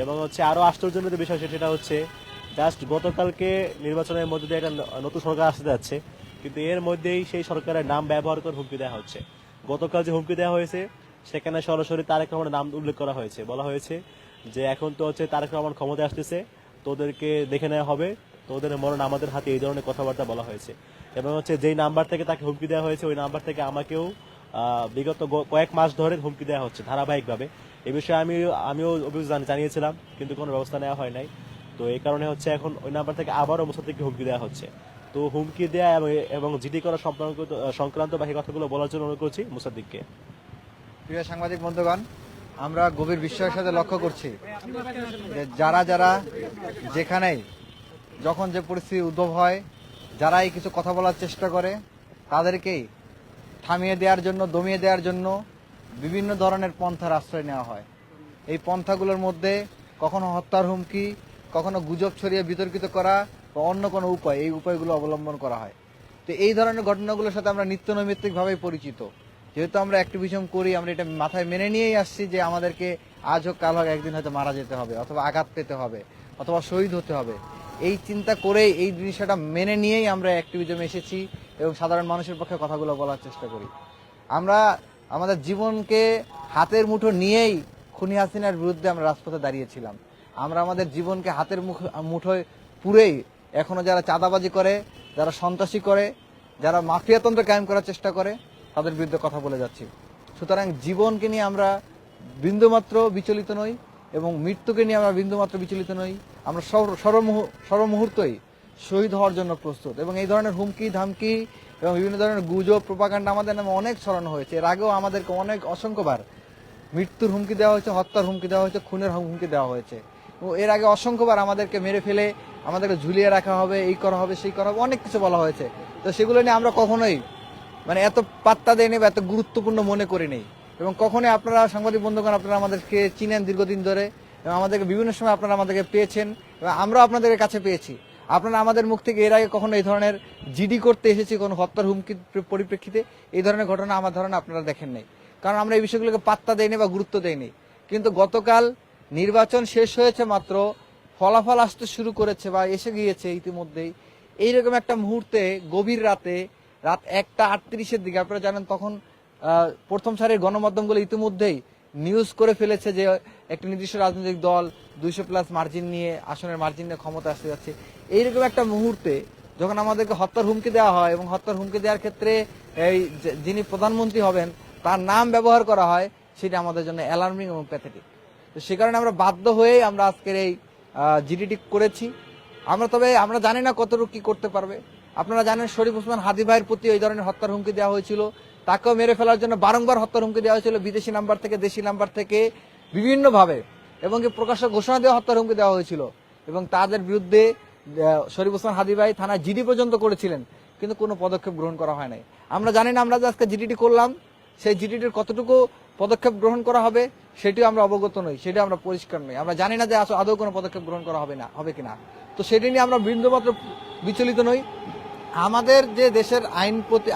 এবং হচ্ছে আরো আশ্চর্যজনক বিষয় সেটা হচ্ছে জাস্ট গতকালকে নির্বাচনের মধ্যে দিয়ে একটা নতুন সরকার আসতে যাচ্ছে, কিন্তু এর মধ্যেই সেই সরকারের নাম ব্যবহার করে হুমকি দেওয়া হচ্ছে। গতকাল যে হুমকি দেওয়া হয়েছে সেখানে সরাসরি তারেক রহমানের নাম উল্লেখ করা হয়েছে, বলা হয়েছে যে এখন তো হচ্ছে তারেক রহমান ক্ষমতায় আসতেছে, তোদেরকে দেখে নেওয়া হবে, তোদের মরণ আমাদের হাতে, এই ধরনের কথাবার্তা বলা হয়েছে। এবং হচ্ছে যেই নাম্বার থেকে তাকে হুমকি দেওয়া হয়েছে ওই নাম্বার থেকে আমাকেও বিগত কয়েক মাস ধরে হুমকি দেওয়া হচ্ছে ধারাবাহিকভাবে। এ বিষয়ে আমিও অভিযোগ জানিয়েছিলাম, কিন্তু কোনো ব্যবস্থা নেওয়া হয় নাই। তো এই কারণে হচ্ছে এখন ওই নাম্বার থেকে আবারও মোসাদ্দেককে হুমকি দেওয়া হচ্ছে। তো হুমকি দেওয়া এবং জিডি করা সংক্রান্ত বাকি কথাগুলো বলার জন্য অনুরোধ করছি মুসাদ্দিককে। প্রিয় সাংবাদিক বন্ধুগণ, আমরা গভীর বিস্ময়ের সাথে লক্ষ্য করছি যে যারা যারা যেখানেই যখন যে পরিস্থিতি উদ্ভব হয়, যারাই কিছু কথা বলার চেষ্টা করে তাদেরকেই থামিয়ে দেওয়ার জন্য, দমিয়ে দেওয়ার জন্য বিভিন্ন ধরনের পন্থার আশ্রয় নেওয়া হয়। এই পন্থাগুলোর মধ্যে কখনো হত্যার হুমকি, কখনো গুজব ছড়িয়ে বিতর্কিত করা বা অন্য কোনো উপায়, এই উপায়গুলো অবলম্বন করা হয়। তো এই ধরনের ঘটনাগুলোর সাথে আমরা নিত্য নৈমিত্তিকভাবেই পরিচিত। যেহেতু আমরা অ্যাক্টিভিজম করি, আমরা এটা মাথায় মেনে নিয়েই আসছি যে আমাদেরকে আজ হোক কাল হোক একদিন হয়তো মারা যেতে হবে, অথবা আঘাত পেতে হবে, অথবা শহীদ হতে হবে। এই চিন্তা করেই, এই জিনিসটা মেনে নিয়েই আমরা অ্যাক্টিভিজমে এসেছি এবং সাধারণ মানুষের পক্ষে কথাগুলো বলার চেষ্টা করি। আমরা আমাদের জীবনকে হাতের মুঠো নিয়েই খুনি হাসিনার বিরুদ্ধে আমরা রাজপথে দাঁড়িয়েছিলাম। আমরা আমাদের জীবনকে হাতের মুঠোয় পুরেই এখনো যারা চাঁদাবাজি করে, যারা সন্ত্রাসী করে, যারা মাফিয়াতন্ত্র কায়েম করার চেষ্টা করে, তাদের বিরুদ্ধে কথা বলে যাচ্ছি। সুতরাং জীবনকে নিয়ে আমরা বিন্দুমাত্র বিচলিত নই এবং মৃত্যুকে নিয়ে আমরা বিন্দুমাত্র বিচলিত নই। আমরা সর্বমুহূর্তই শহীদ হওয়ার জন্য প্রস্তুত। এবং এই ধরনের হুমকি ধামকি এবং বিভিন্ন ধরনের গুজব প্রপাগান্ডা আমাদের নামে অনেক ছড়ানো হয়েছে। এর আগেও আমাদেরকে অনেক অসংখ্যবার মৃত্যুর হুমকি দেওয়া হয়েছে, হত্যার হুমকি দেওয়া হয়েছে, খুনের হুমকি দেওয়া হয়েছে। এর আগে অসংখ্যবার আমাদেরকে মেরে ফেলে আমাদেরকে ঝুলিয়ে রাখা হবে, এই করা হবে, সেই করা হবে, অনেক কিছু বলা হয়েছে। তো সেগুলো নিয়ে আমরা কখনোই এত পাত্তা দেয়নি বা এত গুরুত্বপূর্ণ মনে করিনি। এবং কখনোই আপনারা সাংবাদিক বন্ধুগণ, আপনারা আমাদেরকে চিনেন দীর্ঘদিন ধরে এবং আমাদেরকে বিভিন্ন সময় আপনারা আমাদেরকে পেয়েছেন এবং আমরাও আপনাদের কাছে পেয়েছি। আপনারা আমাদের মুখ থেকে এর আগে কখনো এই ধরনের জিডি করতে এসেছি কোনো হত্যার হুমকির পরিপ্রেক্ষিতে এই ধরনের ঘটনা আমার ধারণা আপনারা দেখেন নাই, কারণ আমরা এই বিষয়গুলোকে পাত্তা দেয়নি বা গুরুত্ব দেয়নি। কিন্তু গতকাল নির্বাচন শেষ হয়েছে মাত্র, ফলাফল আসতে শুরু করেছে বা এসে গিয়েছে ইতিমধ্যেই। এইরকম একটা মুহূর্তে গভীর রাতে, রাত 1:38-এর দিকে, আপনারা জানেন তখন প্রথম সারির গণমাধ্যমগুলো ইতিমধ্যেই নিউজ করে ফেলেছে যে একটা নির্দিষ্ট রাজনৈতিক দল 200+ মার্জিন নিয়ে, আসনের মার্জিন নিয়ে ক্ষমতা আসতে যাচ্ছে। এইরকম একটা মুহূর্তে যখন আমাদেরকে হত্যার হুমকি দেওয়া হয় এবং হত্যার হুমকি দেওয়ার ক্ষেত্রে এই যিনি প্রধানমন্ত্রী হবেন তার নাম ব্যবহার করা হয়, সেটা আমাদের জন্য অ্যালার্মিং এবং প্যাথেটিক। তো সে কারণে আমরা বাধ্য হয়েই আমরা আজকের এই জিডিটি করেছি। আমরা জানি না কতটুকু কি করতে পারবে। আপনারা জানেন শরীফ ওসমান হাদি ভাইয়ের প্রতি এই ধরনের হত্যার হুমকি দেওয়া হয়েছিল, তাকেও মেরে ফেলার জন্য বারংবার হত্যার হুমকি দেওয়া হয়েছিল, বিদেশি নাম্বার থেকে, দেশি নাম্বার থেকে, বিভিন্নভাবে, এবং প্রকাশ্য ঘোষণা দেওয়া হত্যার হুমকি দেওয়া হয়েছিল। এবং তাদের বিরুদ্ধে শরীফ ওসমান হাদি ভাই থানায় জিডি পর্যন্ত করেছিলেন, কিন্তু কোনো পদক্ষেপ গ্রহণ করা হয় নাই। আমরা জানি না আমরা যে আজকে জিডিটি করলাম সেই জিডিটির কতটুকু পদক্ষেপ গ্রহণ করা হবে সেটিও আমরা অবগত নই, সেটা আমরা পরিষ্কার নই। আমরা জানি না যে আদৌ কোনো পদক্ষেপ গ্রহণ করা হবে কিনা। তো সেটি নিয়ে আমরা বিন্দুমাত্র বিচলিত নই। আমাদের যে দেশের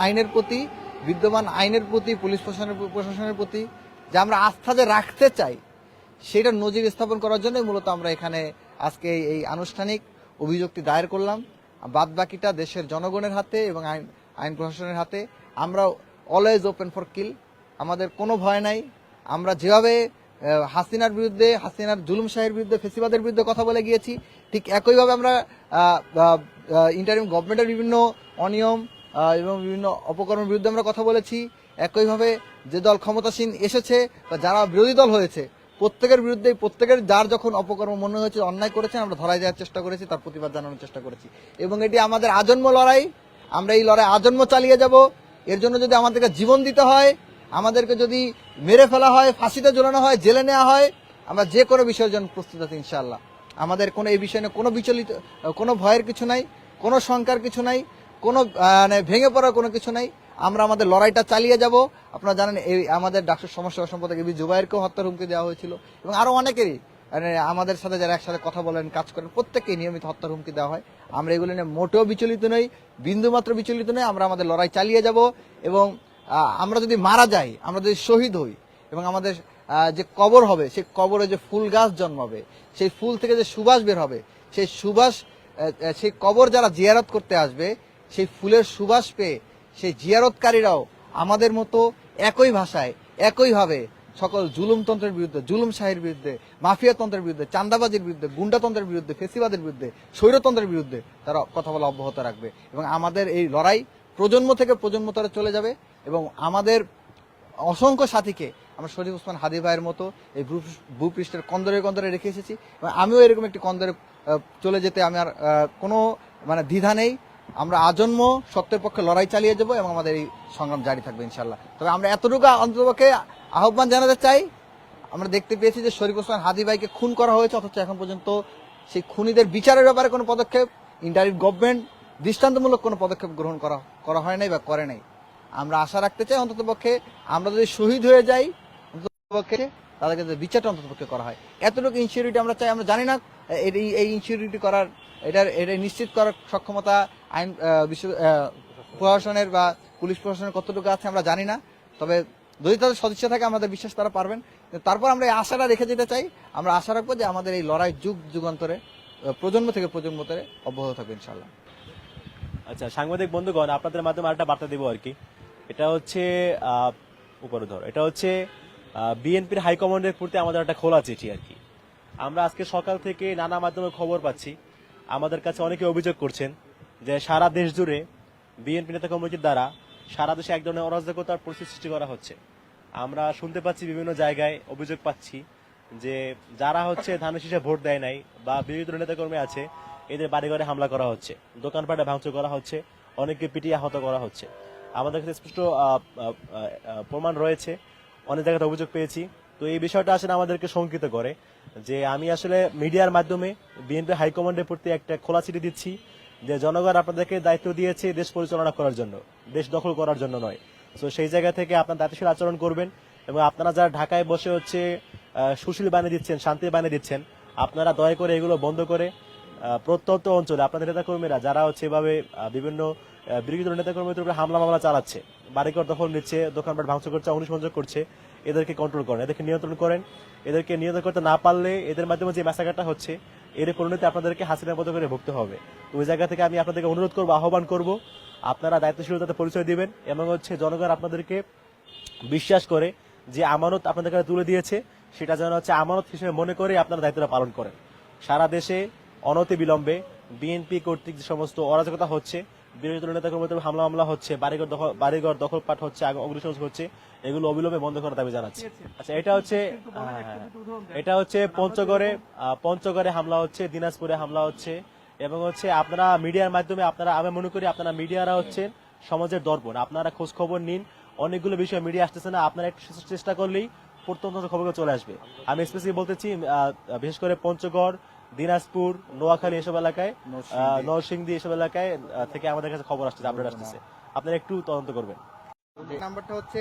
আইনের প্রতি, বিদ্যমান আইনের প্রতি, পুলিশ প্রশাসনের প্রতি যে আমরা আস্থা যে রাখতে চাই, সেটা নজির স্থাপন করার জন্যই মূলত আমরা এখানে আজকে এই আনুষ্ঠানিক অভিযোগটি দায়ের করলাম। বাদ বাকিটা দেশের জনগণের হাতে এবং আইন প্রশাসনের হাতে। আমরা অলওয়েজ ওপেন ফর কিল, আমাদের কোনো ভয় নাই। আমরা যেভাবে হাসিনার বিরুদ্ধে, হাসিনার জুলুম শাহের বিরুদ্ধে, ফেসিবাদের বিরুদ্ধে কথা বলে গিয়েছি, ঠিক একইভাবে আমরা ইন্টারিম গভর্নমেন্টের বিভিন্ন অনিয়ম এবং বিভিন্ন অপকর্মের বিরুদ্ধে আমরা কথা বলেছি। একইভাবে যে দল ক্ষমতাসীন এসেছে বা যারা বিরোধী দল হয়েছে, প্রত্যেকের বিরুদ্ধে, প্রত্যেকের যার যখন অপকর্ম মনে হয়েছে, অন্যায় করেছেন, আমরা ধরাই দেওয়ার চেষ্টা করেছি, তার প্রতিবাদ জানানোর চেষ্টা করেছি। এবং এটি আমাদের আজন্ম লড়াই, আমরা এই লড়াই আজন্ম চালিয়ে যাব। এর জন্য যদি আমাদেরকে জীবন দিতে হয়, আমাদেরকে যদি মেরে ফেলা হয়, ফাঁসিতে ঝোলানো হয়, জেলে নেওয়া হয়, আমরা যে কোনো বিষয়ের জন্য প্রস্তুত আছি ইনশাআল্লাহ। আমাদের কোনো এই বিষয় নিয়ে কোনো ভয়ের কিছু নাই, কোনো শঙ্কার কিছু নাই, কোনো ভেঙে পড়ার কোনো কিছু নাই। আমরা আমাদের লড়াইটা চালিয়ে যাব। আপনারা জানেন এই আমাদের ডাক্তার সমস্যা সম্পাদক এবি জুবাইরকেও হত্যার হুমকি দেওয়া হয়েছিল এবং আরো অনেকেরই, আমাদের সাথে যারা একসাথে কথা বলেন, কাজ করেন, প্রত্যেককেই নিয়মিত হত্যার হুমকি দেওয়া হয়। আমরা এগুলো নিয়ে মোটেও বিচলিত নই, বিন্দুমাত্র বিচলিত নই। আমরা আমাদের লড়াই চালিয়ে যাব এবং আমরা যদি মারা যাই, আমরা যদি শহীদ হই এবং আমাদের যে কবর হবে, সেই কবরে যে ফুল গাছ জন্মাবে, সেই ফুল থেকে যে সুবাস বের হবে, সেই সুবাস সেই কবর যারা জিয়ারত করতে আসবে, সেই ফুলের সুবাস পেয়ে সেই জিয়ারতকারীরাও আমাদের মতো একই ভাষায় একইভাবে সকল জুলুমতন্ত্রের বিরুদ্ধে, জুলুম শাহীর বিরুদ্ধে, মাফিয়াতন্ত্রের বিরুদ্ধে, চাঁদাবাজির বিরুদ্ধে, গুন্ডাতন্ত্রের বিরুদ্ধে, ফেসিবাদের বিরুদ্ধে, স্বৈরতন্ত্রের বিরুদ্ধে তারা কথা বলা অব্যাহত রাখবে। এবং আমাদের এই লড়াই প্রজন্ম থেকে প্রজন্ম তরে চলে যাবে এবং আমাদের অসংখ্য সাথীকে আমরা শরীফ ওসমান হাদি ভাইয়ের মতো এই ভূপৃষ্ঠের কন্দরে কন্দরে রেখে এসেছি এবং আমিও এরকম একটি কন্দরে চলে যেতে আমি আর কোনো দ্বিধা নেই। আমরা আজন্ম সত্যের পক্ষে লড়াই চালিয়ে যাব এবং আমাদের এই সংগ্রাম জারি থাকবে ইনশাল্লাহ। তবে আমরা এতটুকু অন্ততপক্ষে আহ্বান জানাতে চাই, আমরা দেখতে পেয়েছি যে শরীফ ওসমান হাদি ভাইকে খুন করা হয়েছে, অথচ এখন পর্যন্ত সেই খুনিদের বিচারের ব্যাপারে কোনো পদক্ষেপ ইন্টারিম গভর্নমেন্ট দৃষ্টান্তমূলক কোনো পদক্ষেপ গ্রহণ করা হয় নাই বা করে নাই। আমরা আশা রাখতে চাই অন্ততপক্ষে আমরা যদি শহীদ হয়ে যাই, অন্ততপক্ষে তাদেরকে বিচারটা অন্ততপক্ষে করা হয়। এতটুকু ইনসিকিউরিটি আমরা চাই। আমরা জানি না এই ইনসিকিউরিটি করার এটা নিশ্চিত করার সক্ষমতা আইন প্রশাসনের বা পুলিশ প্রশাসনের কতটুকু আছে আমরা জানি না। তবে যদি তাদের সদিচ্ছা থাকে আমাদের বিশ্বাস তারা পারবেন। তারপর আমরা এই আশাটা রেখে যেতে চাই। আমরা আশা রাখবো যে আমাদের এই লড়াই যুগ যুগান্তরে প্রজন্ম থেকে প্রজন্মতরে অব্যাহত থাকবে ইনশাল্লাহ। আচ্ছা, সাংবাদিক বন্ধুগণ, আপনাদের মাধ্যমে আরেকটা বার্তা দিব আর কি। এটা হচ্ছে উপরে ধর, এটা হচ্ছে বিএনপির হাইকমান্ডের প্রতি আমাদের একটা খোলা চিঠি আর কি। আমরা আজকে সকাল থেকে নানা মাধ্যমে খবর পাচ্ছি, আমাদের কাছে অনেকে অভিযোগ করছেন যে সারা দেশ জুড়ে বিএনপি নেতা কমিটির দ্বারা সারা দেশে এক ধরনের অরাজকতার পরিস্থিতি সৃষ্টি করা হচ্ছে। আমরা শুনতে পাচ্ছি, বিভিন্ন জায়গায় অভিযোগ পাচ্ছি যে যারা হচ্ছে ধানের শীষে ভোট দেয় নাই বা বিরোধী দলের নেতাকর্মী আছে, এদের বাড়িঘরে হামলা করা হচ্ছে, দোকানপাটে ভাঙচুর করা হচ্ছে, অনেককে পিটিয়ে আহত করা হচ্ছে। আমাদের কাছে স্পষ্ট প্রমাণ রয়েছে, অনেক জায়গাতে অভিযোগ পেয়েছি। তো এই বিষয়টা আসলে আমাদেরকে শঙ্কিত করে যে আমি আসলে মিডিয়ার মাধ্যমে বিএনপি হাইকমান্ডের প্রতি একটা খোলা চিঠি দিচ্ছি যে জনগণ আপনাদেরকে দায়িত্ব দিয়েছে দেশ পরিচালনা করার জন্য, দেশ দখল করার জন্য নয়। তো সেই জায়গা থেকে আপনার দায়িত্বশীল আচরণ করবেন এবং আপনারা যারা ঢাকায় বসে হচ্ছে সুশীল বানিয়ে দিচ্ছেন, শান্তি বানিয়ে দিচ্ছেন, আপনারা দয়া করে এগুলো বন্ধ করে প্রত্যন্ত অঞ্চলে আপনাদের নেতাকর্মীরা যারা হচ্ছে এভাবে বিভিন্ন বিরোধী দলের নেতাকর্মীদের উপরে হামলা মামলা চালাচ্ছে, বাড়িঘর দখল নিচ্ছে, দোকানপাট ভাঙচুর করছে, অগ্নিসংযোগ করছে, এদেরকে কন্ট্রোল করেন, এদেরকে নিয়ন্ত্রণ করেন। এদেরকে নিয়ন্ত্রণ করতে না পারলে এদের মাধ্যমে যে ম্যাসাকারটা হচ্ছে এর পরিণতি আপনাদেরকে হাসিনার মতো করে ভুগতে হবে। ওই জায়গা থেকে আমি আপনাদেরকে অনুরোধ করবো, আহ্বান করব, আপনারা দায়িত্বশীলতাতে পরিচয় দিবেন এবং হচ্ছে জনগণ আপনাদেরকে বিশ্বাস করে যে আমানত আপনাদের কাছে তুলে দিয়েছে সেটা যেন হচ্ছে আমানত হিসেবে মনে করে আপনারা দায়িত্বটা পালন করেন। সারা দেশে অনতি বিলম্বে বিএনপি কর্তৃক যে সমস্ত অরাজকতা হচ্ছে, বিরোধী দলের নেতাকর্মীদের হামলা মামলা হচ্ছে, বাড়িঘর দখলপাট হচ্ছে, অগ্নিসংযোগ হচ্ছে, এগুলো অবিলম্বে বন্ধ করার দাবি জানাচ্ছি। আচ্ছা, এটা হচ্ছে পঞ্চগড়ে হামলা হচ্ছে, দিনাজপুরে হামলা হচ্ছে এবং হচ্ছে আপনারা মিডিয়ার মাধ্যমে আমি মনে করি আপনারা মিডিয়ারা হচ্ছে সমাজের দর্পণ, আপনারা খোঁজ খবর নিন। অনেকগুলো বিষয় মিডিয়া আসতেছে না, আপনারা একটু চেষ্টা করলেই প্রত্যন্ত খবরগুলো চলে আসবে। আমি স্পেসিফিক বলতেছি, বিশেষ করে পঞ্চগড়, দিনাজপুর, নোয়াখালী এসব এলাকায়, নরসিংদী এসব এলাকায় থেকে আমাদের কাছে খবর আসতেছে, আপডেট আসতেছে। আপনারা একটু তদন্ত করবেন। নাম্বারটা হচ্ছে